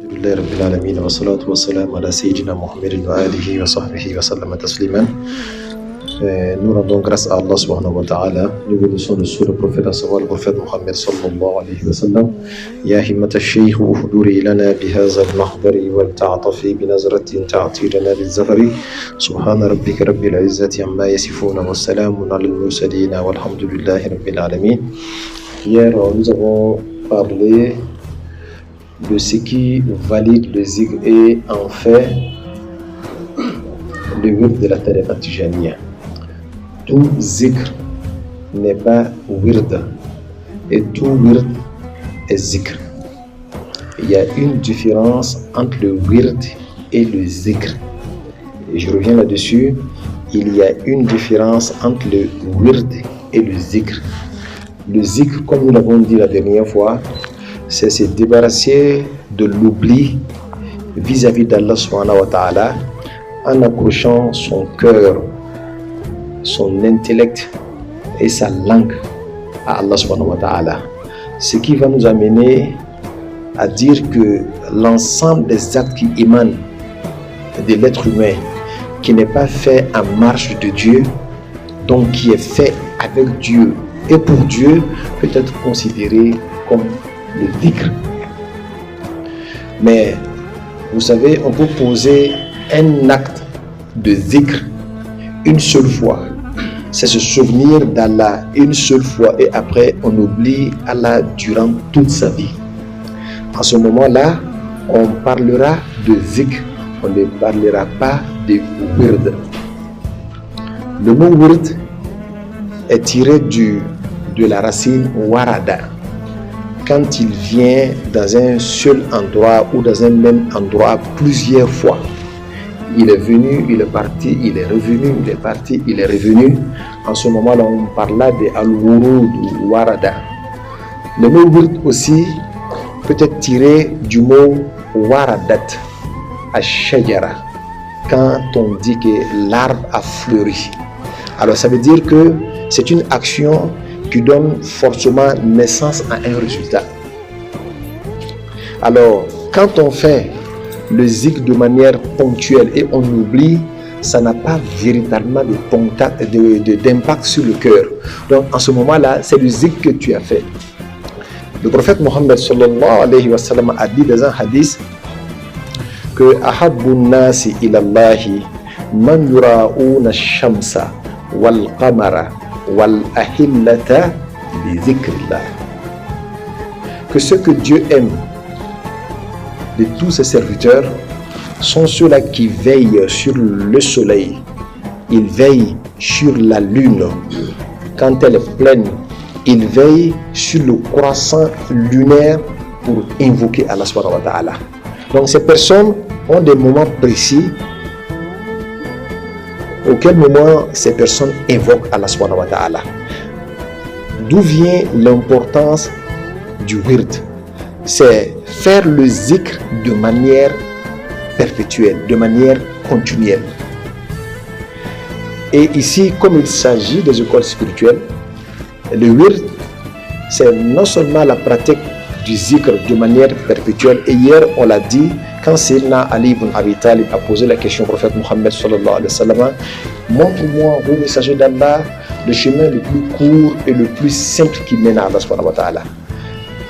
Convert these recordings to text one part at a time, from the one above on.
Alhamdulillah Rabbil Alamin wa salatu wa salam ala Sayyidina Muhammadin wa alihi wa sahbihi wa sallam tasliman. Nous rendons grâce à Allah subhanahu wa ta'ala. Nous bénissons sur le prophète, à savoir le prophète Muhammad sallallahu alayhi wa sallam. Ya himmat al-shaykh uhduri lana bihaza al-mahdari wal ta'atafi binazratin ta'ati lana bil-zafari. Subhana rabbika rabbil izzati amma yasifuna wa salamun ala al-mursalin walhamdulillahi rabbil alamin. Hier, nous avons parlé de ce qui valide le zikr et en fait le wird de la tariqa Tijaniyya. Tout zikr n'est pas wird et tout wird est zikr. Il y a une différence entre le wird et le zikr. Et je reviens là-dessus. Il y a une différence entre le wird et le zikr. Le zikr, comme nous l'avons dit la dernière fois, c'est se débarrasser de l'oubli vis-à-vis d'Allah subhanahu wa ta'ala en accrochant son cœur, son intellect et sa langue à Allah subhanahu wa ta'ala. Ce qui va nous amener à dire que l'ensemble des actes qui émanent de l'être humain, qui n'est pas fait en marge de Dieu, donc qui est fait avec Dieu et pour Dieu, peut être considéré comme le dhikr. Mais vous savez, on peut poser un acte de dhikr une seule fois. C'est se souvenir d'Allah une seule fois et après on oublie Allah durant toute sa vie. En ce moment-là, on parlera de dhikr, on ne parlera pas de wird. Le mot wird est tiré de la racine warada. Quand il vient dans un seul endroit ou dans un même endroit plusieurs fois, il est venu, il est parti, il est revenu, il est parti, il est revenu. En ce moment-là, on parla de al-wurud ou warada. Le mot wird aussi peut être tiré du mot waradat, ash-shajara, quand on dit que l'arbre a fleuri. Alors ça veut dire que c'est une action qui donne forcément naissance à un résultat. Alors, quand on fait le zikr de manière ponctuelle et on oublie, ça n'a pas véritablement d'impact sur le cœur. Donc, en ce moment-là, c'est le zikr que tu as fait. Le prophète Mohammed sallallahu alayhi wa sallam a dit dans un hadith que ahabbun nasi ila Allahi man yura'una ash-shamsa wal qamara wal ahillata bi dhikrillah. Que ce que Dieu aime de tous ses serviteurs sont ceux-là qui veillent sur le soleil, ils veillent sur la lune quand elle est pleine, ils veillent sur le croissant lunaire pour invoquer Allah subhanahu wa ta'ala. Donc ces personnes ont des moments précis auquel moment ces personnes invoquent Allah subhanahu wa ta'ala. D'où vient l'importance du wird? C'est faire le zikr de manière perpétuelle, de manière continuelle. Et ici, comme il s'agit des écoles spirituelles, le wird, c'est non seulement la pratique du zikr de manière perpétuelle. Et hier, on l'a dit, quand Sayyidina Ali ibn Abi Talib a posé la question au prophète Muhammad sallallahu alayhi wa sallam, montre-moi, ô messager d'Allah, le chemin le plus court et le plus simple qui mène à Allah subhanahu wa ta'ala.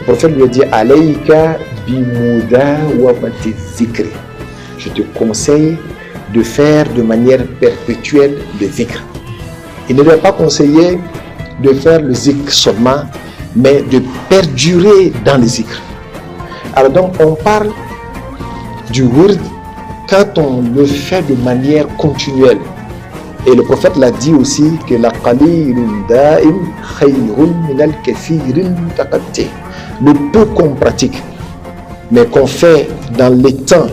Le prophète lui a dit, alayka bimudawamati zikri. Je te conseille de faire de manière perpétuelle le zikr. Il ne doit pas conseiller de faire le zikr seulement, mais de perdurer dans le zikr. Alors donc, on parle du wird quand on le fait de manière continuelle. Et le prophète l'a dit aussi que la qalilun da'im khayrun min al-kathirin mutaqatti. Le peu qu'on pratique, mais qu'on fait dans les temps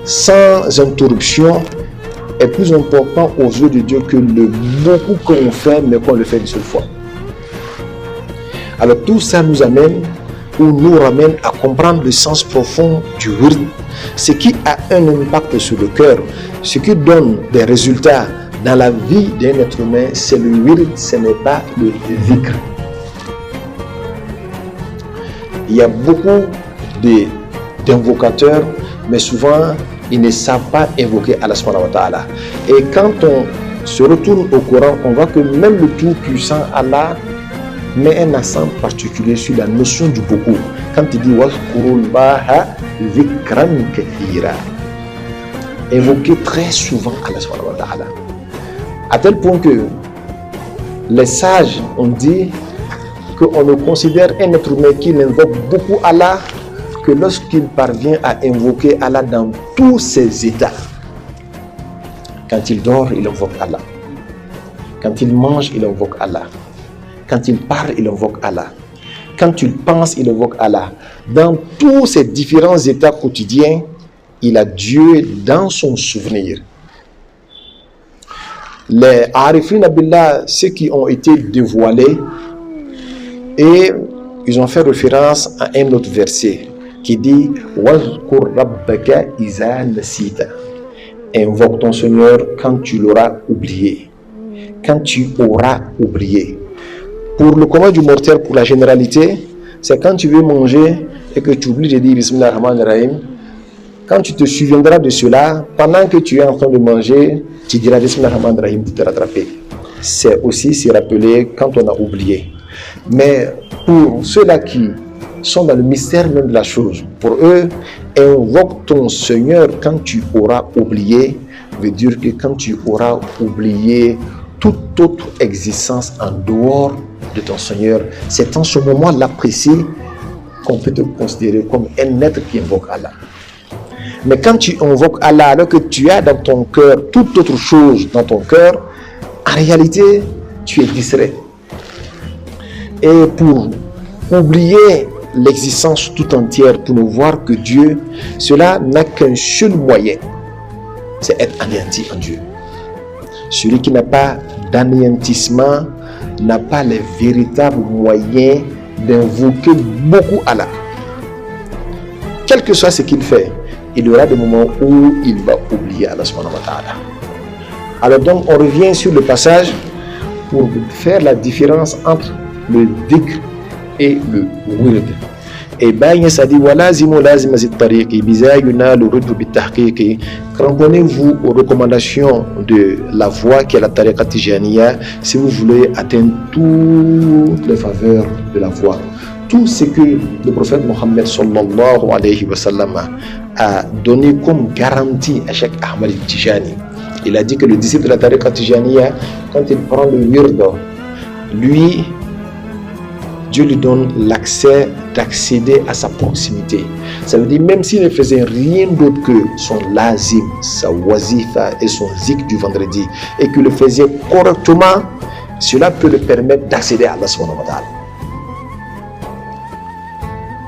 sans interruption, est plus important aux yeux de Dieu que le beaucoup qu'on fait, mais qu'on le fait une seule fois. Alors tout ça nous amène ou nous ramène à comprendre le sens profond du wird, ce qui a un impact sur le cœur, ce qui donne des résultats dans la vie d'un être humain, c'est le wird, ce n'est pas le dhikr. Il y a beaucoup de d'invocateurs, mais souvent, ils ne savent pas invoquer Allah subhanahu wa ta'ala. Et quand on se retourne au Coran, on voit que même le Tout-Puissant Allah met un accent particulier sur la notion du beaucoup. Quand il dit « Wazkurullaha zikran kathira », invoquer très souvent Allah subhanahu wa ta'ala. À tel point que les sages ont dit qu'on ne considère un être humain qui invoque beaucoup Allah que lorsqu'il parvient à invoquer Allah dans tous ses états. Quand il dort, il invoque Allah. Quand il mange, il invoque Allah. Quand il parle, il invoque Allah. Quand il pense, il invoque Allah. Dans tous ces différents états quotidiens, il a Dieu dans son souvenir. Les Arifin Billah, ceux qui ont été dévoilés, et ils ont fait référence à un autre verset qui dit Wazkur rabbaka iza nasita. Invoque ton Seigneur quand tu l'auras oublié. Quand tu auras oublié. Pour le commun du mortel, pour la généralité, c'est quand tu veux manger et que tu oublies de dire Bismillah ar-Rahman ar-Rahim. Quand tu te souviendras de cela, pendant que tu es en train de manger, tu diras Bismillah ar-Rahman ar-Rahim pour te rattraper. C'est aussi se rappeler quand on a oublié. Mais pour ceux-là qui sont dans le mystère même de la chose, pour eux, invoque ton Seigneur quand tu auras oublié, veut dire que quand tu auras oublié toute autre existence en dehors de ton Seigneur, c'est en ce moment-là précis qu'on peut te considérer comme un être qui invoque Allah. Mais quand tu invoques Allah alors que tu as dans ton cœur toute autre chose dans ton cœur, en réalité, tu es distrait. Et pour oublier l'existence tout entière, pour ne voir que Dieu, cela n'a qu'un seul moyen, c'est être anéanti en Dieu. Celui qui n'a pas d'anéantissement n'a pas les véritables moyens d'invoquer beaucoup Allah. Quel que soit ce qu'il fait, il y aura des moments où il va oublier Allah subhanahu wa ta'ala. Alors donc on revient sur le passage pour faire la différence entre le dhikr et le wird. Et Baye ça dit walazimu lazima zit-tariqi bizayuna l'urdu bit-tahqiqi. Cramponnez-vous aux recommandations de la voie qui est la tariqa tijaniya si vous voulez atteindre toutes les faveurs de la voie. Tout ce que le prophète Mohammed sallallahu alayhi wa sallam a donné comme garantie à Cheikh Ahmad Tijani. Il a dit que le disciple de la tariqa tijaniya, quand il prend le wird, lui, Dieu lui donne l'accès d'accéder à sa proximité. Ça veut dire même s'il ne faisait rien d'autre que son lazim, sa wazifa et son zik du vendredi, et qu'il le faisait correctement, cela peut le permettre d'accéder à Allah subhanahu wa ta'ala.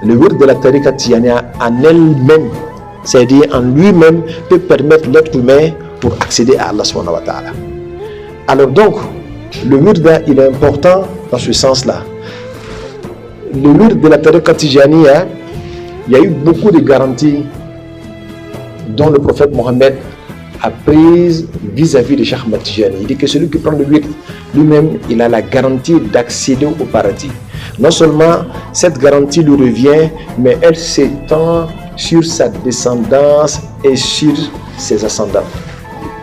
Le wird de la tariqa tijaniya en elle-même, c'est-à-dire en lui-même, peut permettre l'être humain pour accéder à Allah subhanahu wa ta'ala. Alors donc, le wird il est important dans ce sens-là. Le wird de la tariqa tijaniya, il y a eu beaucoup de garanties dont le prophète Mohammed a prise vis-à-vis de Cheikh Ahmad Tijani. Il dit que celui qui prend le wird, lui-même, il a la garantie d'accéder au paradis. Non seulement cette garantie lui revient, mais elle s'étend sur sa descendance et sur ses ascendants.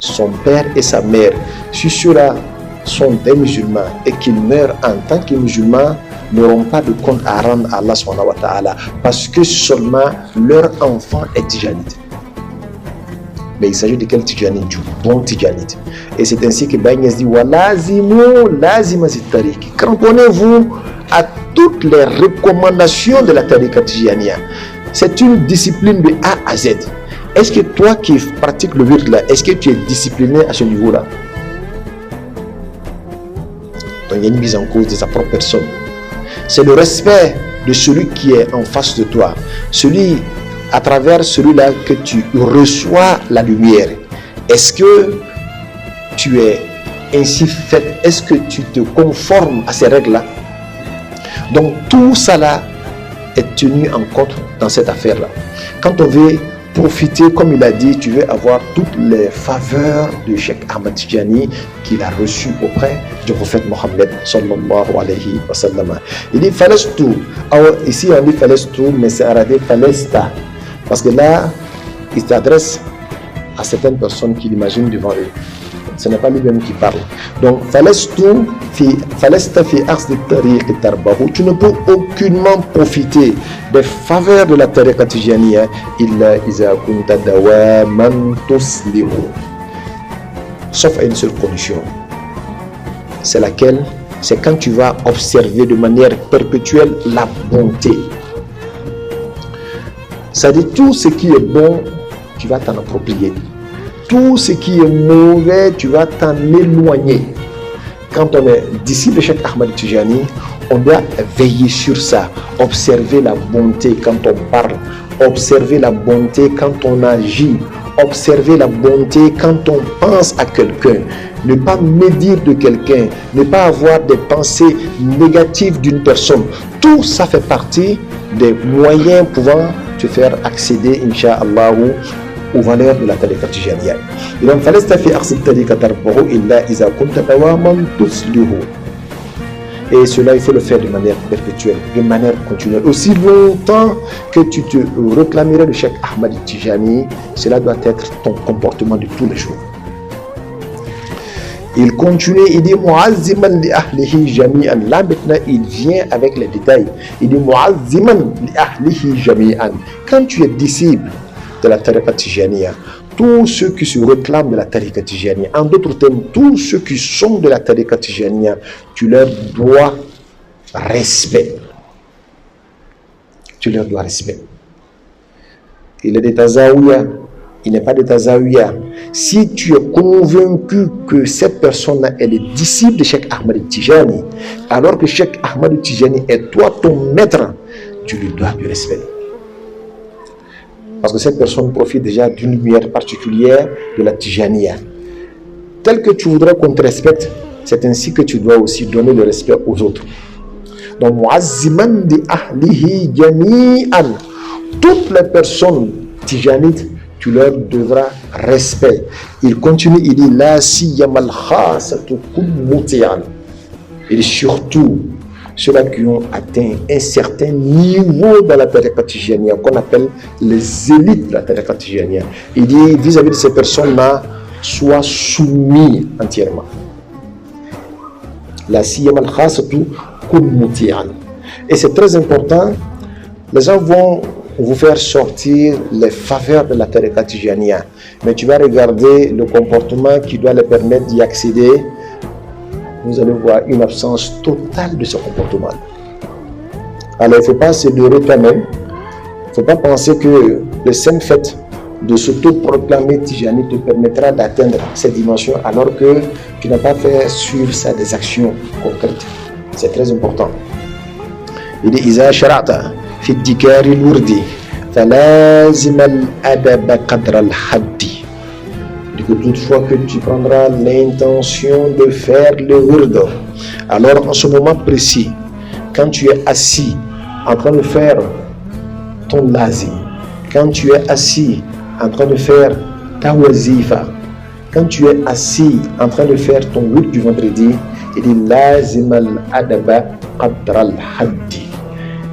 Son père et sa mère, si ceux-là sont des musulmans et qu'ils meurent en tant que musulmans, n'auront pas de compte à rendre à Allah subhanahu wa ta'ala parce que seulement leur enfant est tijanite. Mais il s'agit de quel tijanite? Du bon tijanite. Et c'est ainsi que Baye dit walazimu lazima zit-tariqi. Cramponnez-vous à toutes les recommandations de la tariqa tijaniya. C'est une discipline de A à Z. Est-ce que toi qui pratiques le wird là, est-ce que tu es discipliné à ce niveau-là? Donc il y a une mise en cause de sa propre personne. C'est le respect de celui qui est en face de toi, celui à travers celui-là que tu reçois la lumière. Est-ce que tu es ainsi fait? Est-ce que tu te conformes à ces règles-là? Donc tout ça là est tenu en compte dans cette affaire-là. Quand on veut profiter, comme il a dit, tu veux avoir toutes les faveurs de Cheikh Ahmad Tijani qu'il a reçues auprès du prophète Mohammed sallallahu alayhi wa sallam. Il dit falastu, ici on dit falastu, mais c'est arabe falesta. Parce que là, il s'adresse à certaines personnes qui l'imaginent devant eux. Ce n'est pas lui-même qui parle. Donc, tu ne peux aucunement profiter des faveurs de la tariqa tijaniya illa iza kunta dawaman tuslihu. Sauf à une seule condition. C'est laquelle? C'est quand tu vas observer de manière perpétuelle la bonté. C'est-à-dire tout ce qui est bon, tu vas t'en approprier. Tout ce qui est mauvais, tu vas t'en éloigner. Quand on est disciple de Cheikh Ahmad Tijani, on doit veiller sur ça, observer la bonté quand on parle, observer la bonté quand on agit, observer la bonté quand on pense à quelqu'un, ne pas médire de quelqu'un, ne pas avoir des pensées négatives d'une personne. Tout ça fait partie des moyens pouvant te faire accéder, Inch'Allah, aux valeurs de la tariqa tijaniya. Et donc, et cela, il faut le faire de manière perpétuelle, de manière continuelle. Aussi longtemps que tu te réclamerais de Cheikh Ahmad Tijani, cela doit être ton comportement de tous les jours. Il continue, il dit mu'azziman li ahlihi jami'an. Là maintenant, il vient avec les détails. Il dit mu'azziman li ahlihi jami'an. Quand tu es disciple de la tariqa tijaniya, tous ceux qui se réclament de la tariqa tijaniya, en d'autres termes, tous ceux qui sont de la tariqa tijaniya, tu leur dois respect. Tu leur dois respect. Il est de ta zaouia, il n'est pas de ta zaouia. Si tu es convaincu que cette personne est le disciple de Cheikh Ahmad Tijani, alors que Cheikh Ahmad Tijani est toi ton maître, tu lui dois du respect. Parce que cette personne profite déjà d'une lumière particulière de la Tijaniya. Tel que tu voudrais qu'on te respecte, c'est ainsi que tu dois aussi donner le respect aux autres. Donc, mu'azziman di ahlihi jami'an. Toutes les personnes tijanites, tu leur devras respect. Il continue, il dit la siyamal khasatu kun muti'an. Et surtout ceux-là qui ont atteint un certain niveau dans la tariqa tijaniya, qu'on appelle les élites de la tariqa tijaniya. Il dit vis-à-vis de ces personnes-là, sois soumis entièrement. La siyam al-khasatu kun muti'an. Et c'est très important, les gens vont vous faire sortir les faveurs de la tariqa tijaniya, mais tu vas regarder le comportement qui doit les permettre d'y accéder. Vous allez voir une absence totale de ce comportement. Alors, il ne faut pas se leurrer toi-même. Il ne faut pas penser que le simple fait de s'auto-proclamer Tijani te permettra d'atteindre cette dimension alors que tu n'as pas fait suivre ça des actions concrètes. C'est très important. Il dit Iza shara'ta fi dikari al-wurdi falazim al-adab qadra al-haddi. Que toutefois que tu prendras l'intention de faire le wird, alors en ce moment précis, quand tu es assis en train de faire ton lazim, quand tu es assis en train de faire ta wazifa, quand tu es assis en train de faire ton wird du vendredi, il dit lazim al-adaba qadra al-haddi.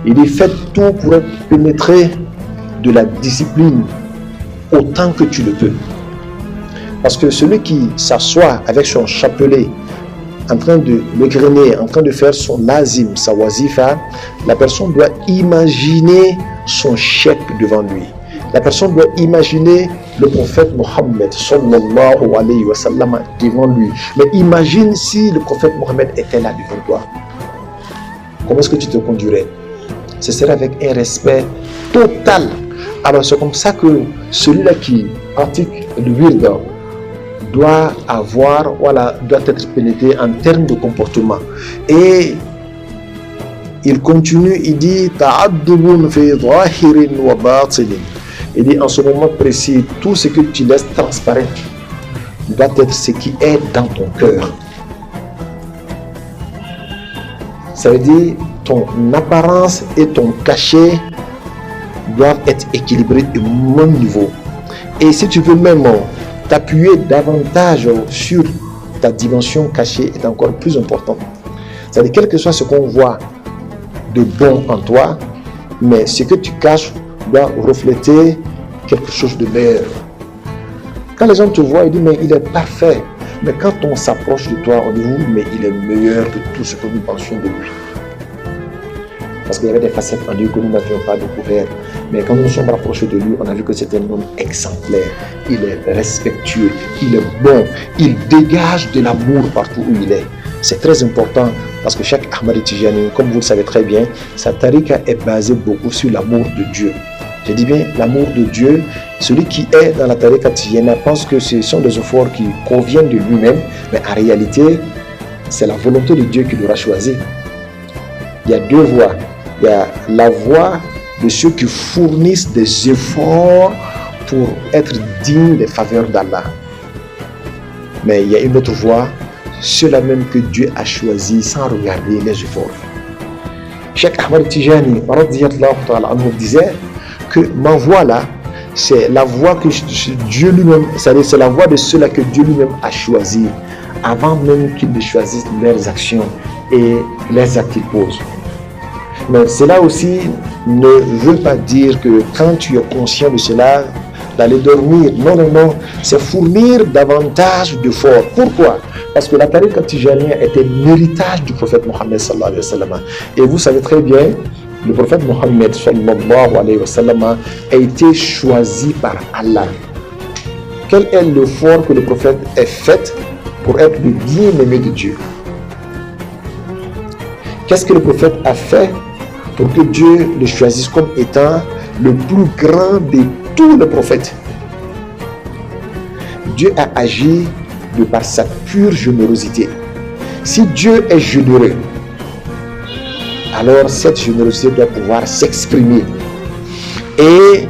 Il dit fais tout pour pénétrer de la discipline autant que tu le peux. Parce que celui qui s'assoit avec son chapelet, en train de l'égrener, en train de faire son lazim, sa wazifa, la personne doit imaginer son chèque devant lui. La personne doit imaginer le prophète Mohammed sallallahu alayhi wa sallam devant lui. Mais imagine si le prophète Mohammed était là devant toi. Comment est-ce que tu te conduirais? Ce serait avec un respect total. Alors c'est comme ça que celui-là qui pratique le wird doit avoir, voilà, doit être pénétré en termes de comportement. Et il continue, il dit ta'addubun fi zahirin wa batinin. Il dit en ce moment précis, tout ce que tu laisses transparaître doit être ce qui est dans ton cœur. Ça veut dire ton apparence et ton cachet doivent être équilibrés au même niveau. Et si tu veux même t'appuyer davantage sur ta dimension cachée est encore plus important. C'est-à-dire, quel que soit ce qu'on voit de bon en toi, mais ce que tu caches doit refléter quelque chose de meilleur. Quand les gens te voient, ils disent mais il est parfait. Mais quand on s'approche de toi, on dit oui, mais il est meilleur que tout ce que nous pensions de lui. Parce qu'il y avait des facettes en lui que nous n'avions pas découvertes. Mais quand nous nous sommes rapprochés de lui, on a vu que c'est un homme exemplaire. Il est respectueux, il est bon, il dégage de l'amour partout où il est. C'est très important parce que chaque Ahmadi Tijani, comme vous le savez très bien, sa tariqa est basée beaucoup sur l'amour de Dieu. Je dis bien l'amour de Dieu. Celui qui est dans la tariqa Tijani pense que ce sont des efforts qui proviennent de lui-même, mais en réalité, c'est la volonté de Dieu qui l'aura choisi. Il y a deux voies. Il y a la voie de ceux qui fournissent des efforts pour être dignes des faveurs d'Allah. Mais il y a une autre voie, ceux-là même que Dieu a choisi sans regarder les efforts. Cheikh Ahmad Tijani disait que ma voie là, c'est la voie que Dieu lui-même, c'est la voie de ceux-là que Dieu lui-même a choisi avant même qu'ils ne choisissent leurs actions et les actes qu'ils posent. Mais cela aussi ne veut pas dire que quand tu es conscient de cela, d'aller dormir. Non, non, non. C'est fournir davantage d'efforts. Pourquoi? Parce que la tariqa tijaniya était l'héritage du prophète Mohammed sallallahu alayhi wa sallam. Et vous savez très bien, le prophète Mohammed sallallahu alayhi wa sallam a été choisi par Allah. Quel est l'effort que le prophète a fait pour être le bien-aimé de Dieu? Qu'est-ce que le prophète a fait pour que Dieu le choisisse comme étant le plus grand de tous les prophètes? Dieu a agi de par sa pure générosité. Si Dieu est généreux, alors cette générosité doit pouvoir s'exprimer. Et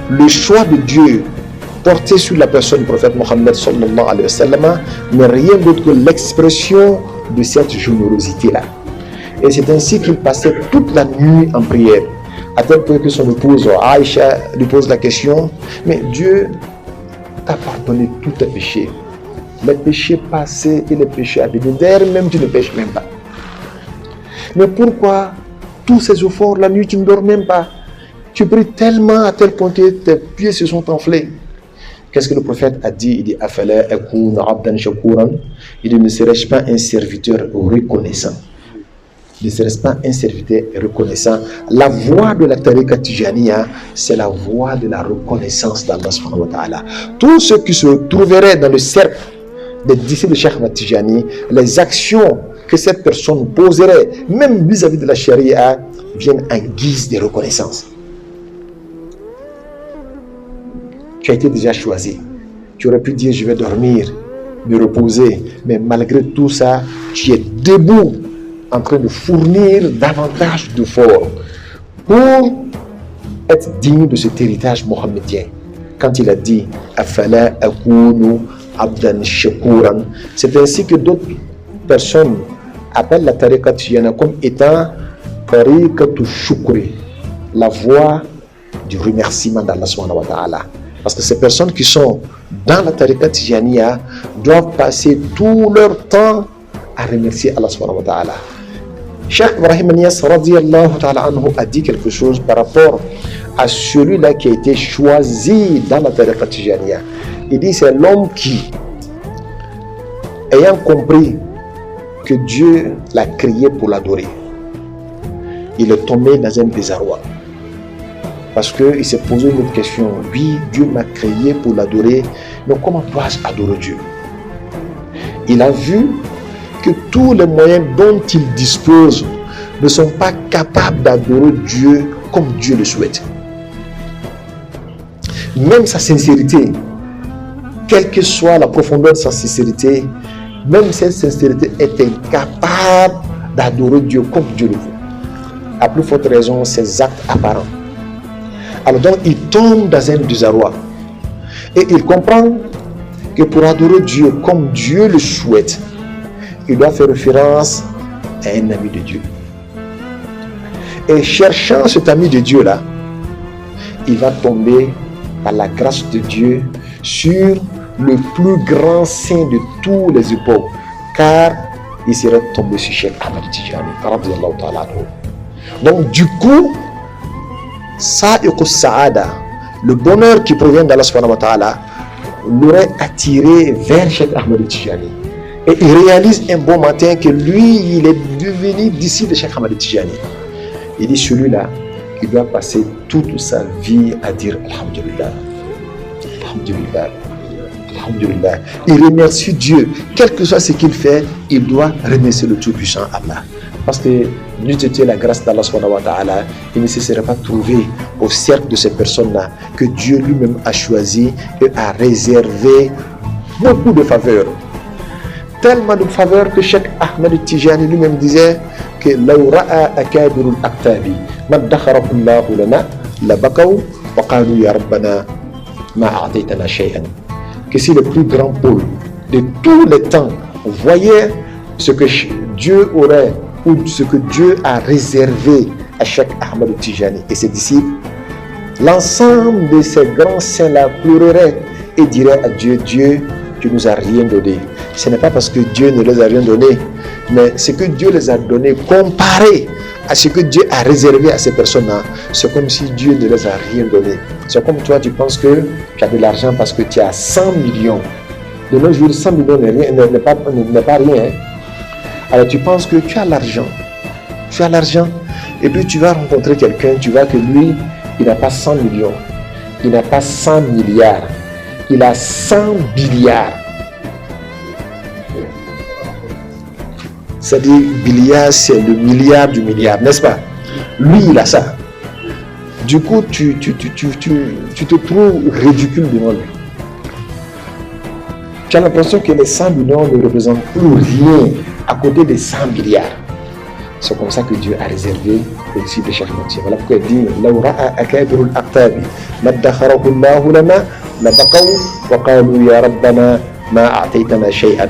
le choix de Dieu porté sur la personne du prophète Mohammed sallallahu alayhi wa sallam n'est rien d'autre que l'expression de cette générosité-là. Et c'est ainsi qu'il passait toute la nuit en prière, à tel point que son épouse Aïcha lui pose la question: mais Dieu t'a pardonné tous tes péchés, les péchés passés et les péchés à venir, d'ailleurs même tu ne pêches même pas. Mais pourquoi tous ces efforts la nuit tu ne dors même pas? Tu pries tellement à tel point que tes pieds se sont enflés. Qu'est-ce que le prophète a dit? Il dit: Afala akuna abdan shakuran. Il dit: ne serais-je pas un serviteur reconnaissant? Ne serait-ce pas un serviteur reconnaissant? La voie de la tariqa tijaniya, c'est la voie de la reconnaissance d'Allah subhanahu wa ta'ala. Tous ceux qui se trouveraient dans le cercle des disciples de Cheikh Ahmad Tijani, les actions que cette personne poserait, même vis-à-vis de la charia, viennent en guise de reconnaissance. Tu as été déjà choisi. Tu aurais pu dire: je vais dormir, me reposer. Mais malgré tout ça, tu es debout, en train de fournir davantage d'efforts pour être digne de cet héritage mohammedien. Quand il a dit Afala akunu abdan shakuran, c'est ainsi que d'autres personnes appellent la tariqa tijaniya comme étant tariqatu shukri, la voie du remerciement d'Allah subhanahu wa ta'ala. Parce que ces personnes qui sont dans la tariqa tijaniya doivent passer tout leur temps à remercier Allah subhanahu wa ta'ala. Cheikh Ibrahim Niass radiyallahu ta'ala anhu a dit quelque chose par rapport à celui-là qui a été choisi dans la tariqa tijaniya. Il dit: c'est l'homme qui, ayant compris que Dieu l'a créé pour l'adorer, il est tombé dans un désarroi. Parce qu'il s'est posé une autre question. Oui, Dieu m'a créé pour l'adorer, mais comment dois-je adorer Dieu? Il a vu que tous les moyens dont il dispose ne sont pas capables d'adorer Dieu comme Dieu le souhaite. Même sa sincérité, quelle que soit la profondeur de sa sincérité, même cette sincérité est incapable d'adorer Dieu comme Dieu le veut. À plus forte raison, ses actes apparents. Alors donc, il tombe dans un désarroi. Et il comprend que pour adorer Dieu comme Dieu le souhaite, il doit faire référence à un ami de Dieu. Et cherchant cet ami de Dieu-là, il va tomber par la grâce de Dieu sur le plus grand saint de tous les époques, car il serait tombé sur Cheikh Ahmad Tijani. Donc du coup, sa'iqus sa'ada, le bonheur qui provient d'Allah subhanahu wa ta'ala, l'aurait attiré vers Cheikh Ahmed Tijani. Et il réalise un bon matin que lui, il est devenu disciple de Cheikh Ahmed Tijani. Il dit, celui-là, il doit passer toute sa vie à dire Alhamdulillah, Alhamdulillah, Alhamdulillah. Il remercie Dieu. Quel que soit ce qu'il fait, il doit remercier le Tout-Puissant Allah. Parce que lui te la grâce d'Allah subhanahu wa ta'ala, il ne se serait pas trouvé au cercle de ces personnes-là que Dieu lui-même a choisi et a réservé beaucoup de faveurs. Tellement de faveurs que Cheikh Ahmed Tijani lui-même disait que لو رأى أكابر الأكتاب ما ادخره الله لنا لبكوا وقالوا يا ربنا ما أعطيتنا شيئا. Que si le plus grand pôle de tous les temps voyait ce que Dieu aurait ou ce que Dieu a réservé à Cheikh Ahmed Tijani et ses disciples, l'ensemble de ces grands saints-là pleurerait et dirait à Dieu, Dieu, tu nous as rien donné. Ce n'est pas parce que Dieu ne les a rien donné, mais ce que Dieu les a donné comparé à ce que Dieu a réservé à ces personnes-là, c'est comme si Dieu ne les a rien donné. C'est comme toi, tu penses que tu as de l'argent parce que tu as 100 millions. De nos jours, 100 millions n'est pas rien. Hein? Alors tu penses que tu as l'argent. Tu as l'argent. Et puis tu vas rencontrer quelqu'un, tu vois que lui, il n'a pas 100 millions. Il n'a pas 100 milliards. Il a 100 billiards. C'est-à-dire, billiard, c'est le milliard du milliard, n'est-ce pas? Lui, il a ça. Du coup, tu te trouves ridicule devant lui. Tu as l'impression que les 100 millions ne représentent plus rien à côté des 100 milliards. C'est comme ça que Dieu a réservé le disciple de Cheikh Ahmed Tijani. Voilà pourquoi il dit لو رأى أكابر الأقطاب ما ادخره الله لنا لبقوا وقالوا يا ربنا ما أعطيتنا شيئا.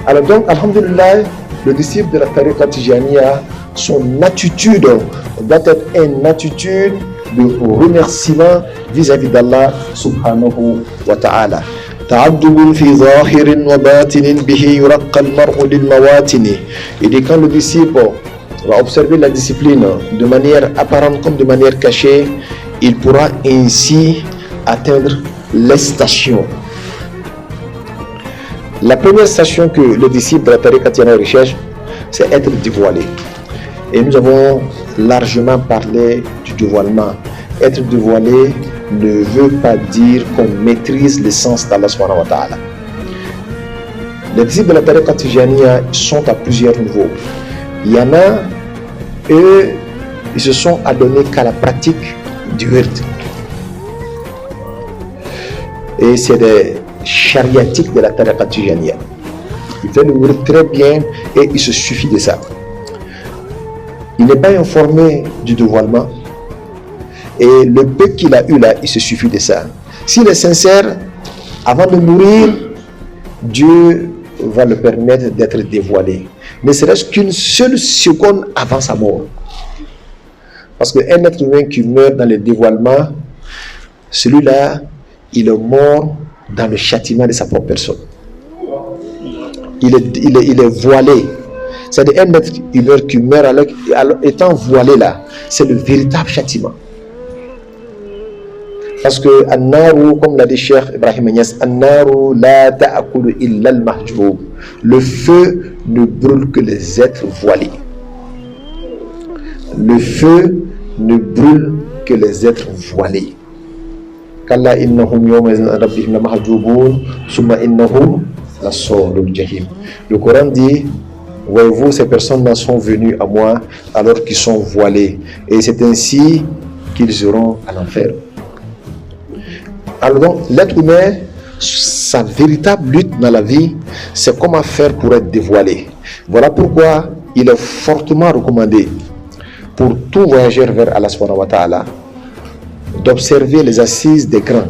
Alors donc, alhamdulillah, le disciple de la tariqa Tijaniya, son attitude doit être une attitude de remerciement vis-à-vis d'Allah subhanahu wa ta'ala. تعجب في ظاهر وباطن به يرقى المرء للمواتن. Et dit quand le disciple va observer la discipline de manière apparente comme de manière cachée, il pourra ainsi atteindre les stations. La première station que le disciple de la tariqa Tijaniya recherche, c'est être dévoilé. Et nous avons largement parlé du dévoilement. Être dévoilé ne veut pas dire qu'on maîtrise l'essence d'Allah subhanahu wa ta'ala. Les disciples de la tariqa Tijaniya sont à plusieurs niveaux. Il y en a, eux, ils se sont adonnés qu'à la pratique du wird. Et c'est des chariatiques de la tariqa Tijaniya. Il fait le wird très bien et il se suffit de ça. Il n'est pas informé du dévoilement. Et le peu qu'il a eu là, il se suffit de ça. S'il est sincère, avant de mourir, Dieu va le permettre d'être dévoilé. Ne serait-ce qu'une seule seconde avant sa mort. Parce qu'un être humain qui meurt dans le dévoilement, celui-là, il est mort dans le châtiment de sa propre personne. Il est voilé. C'est-à-dire un être humain qui meurt alors étant voilé là, c'est le véritable châtiment. Parce que An-Naru, comme l'a dit Cheikh Ibrahim Niass, An-Naru la ta'akulu illa al-mahjoub. Le feu ne brûle que les êtres voilés. Le feu ne brûle que les êtres voilés. Kalla innahum yawma rabbihim la mahjoubun summa innahum la sawlul jahim. Le Coran dit, voyez-vous, ces personnes-là sont venues à moi alors qu'ils sont voilés. Et c'est ainsi qu'ils iront à l'enfer. Alors donc, l'être humain, sa véritable lutte dans la vie, c'est comment faire pour être dévoilé. Voilà pourquoi il est fortement recommandé pour tout voyageur vers Allah subhanahu wa ta'ala d'observer les assises des grands.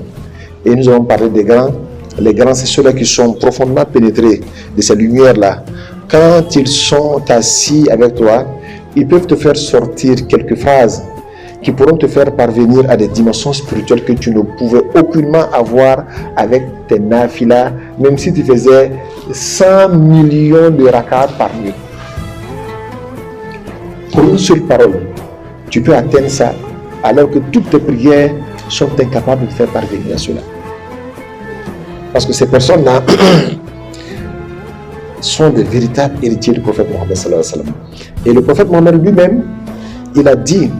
Et nous avons parlé des grands. Les grands, c'est ceux-là qui sont profondément pénétrés de ces lumières-là. Quand ils sont assis avec toi, ils peuvent te faire sortir quelques phrases qui pourront te faire parvenir à des dimensions spirituelles que tu ne pouvais aucunement avoir avec tes nafilas, même si tu faisais 100 millions de rakats par nuit. Pour une seule parole, tu peux atteindre ça alors que toutes tes prières sont incapables de faire parvenir à cela. Parce que ces personnes-là sont des véritables héritiers du prophète Mohammed sallallahu alayhi wa sallam. Et le prophète Mohammed lui-même, il a dit,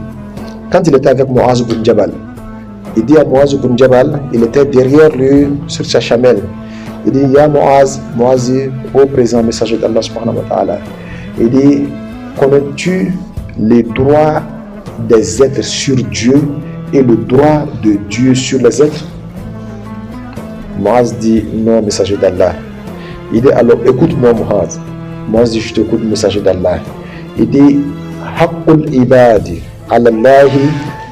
quand il était avec Muaz ibn Jabal, il dit à Muaz ibn Jabal, il était derrière lui sur sa chamelle. Il dit, Ya Muaz, Muaz, ô présent messager d'Allah subhanahu wa ta'ala, il dit, connais-tu les droits des êtres sur Dieu et le droit de Dieu sur les êtres? Muaz dit, non, messager d'Allah. Il dit, alors écoute-moi Muaz. Muaz dit, je t'écoute, messager d'Allah. Il dit, haqqul ibadi ala Allahi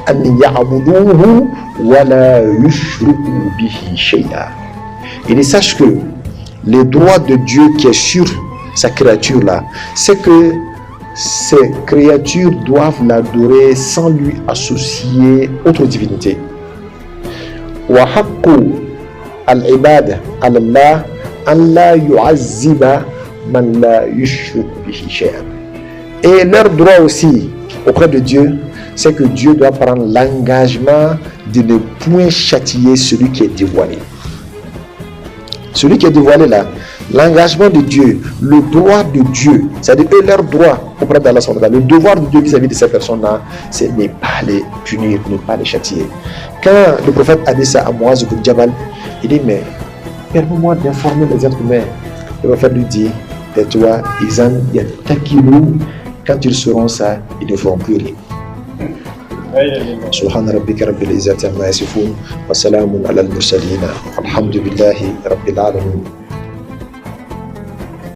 an ya'buduhu wa la yushriku bihi shay'a. Il dit, sache que les droits de Dieu qui est sur sa créature là, c'est que ces créatures doivent l'adorer sans lui associer autre divinité. Wa haqqu al-ibad ala Allah an la yu'azziba man la yushrik bihi shay'an. Et leur droit aussi auprès de Dieu, c'est que Dieu doit prendre l'engagement de ne point châtier celui qui est dévoilé. Celui qui est dévoilé là, l'engagement de Dieu, le droit de Dieu, c'est-à-dire eux, leur droit auprès d'Allah, le devoir de Dieu vis-à-vis de ces personnes-là, c'est ne pas les punir, ne pas les châtier. Quand le prophète a dit ça à Muaz ibn Jabal, il dit, mais permets-moi d'informer les êtres humains. Le prophète lui dit, tais-toi, Izan yattakilu, quand ils seront ça, ils ne feront plus rien. سبحان ربك رب العزة عما يصفون وسلام على المرسلين والحمد لله رب العالمين.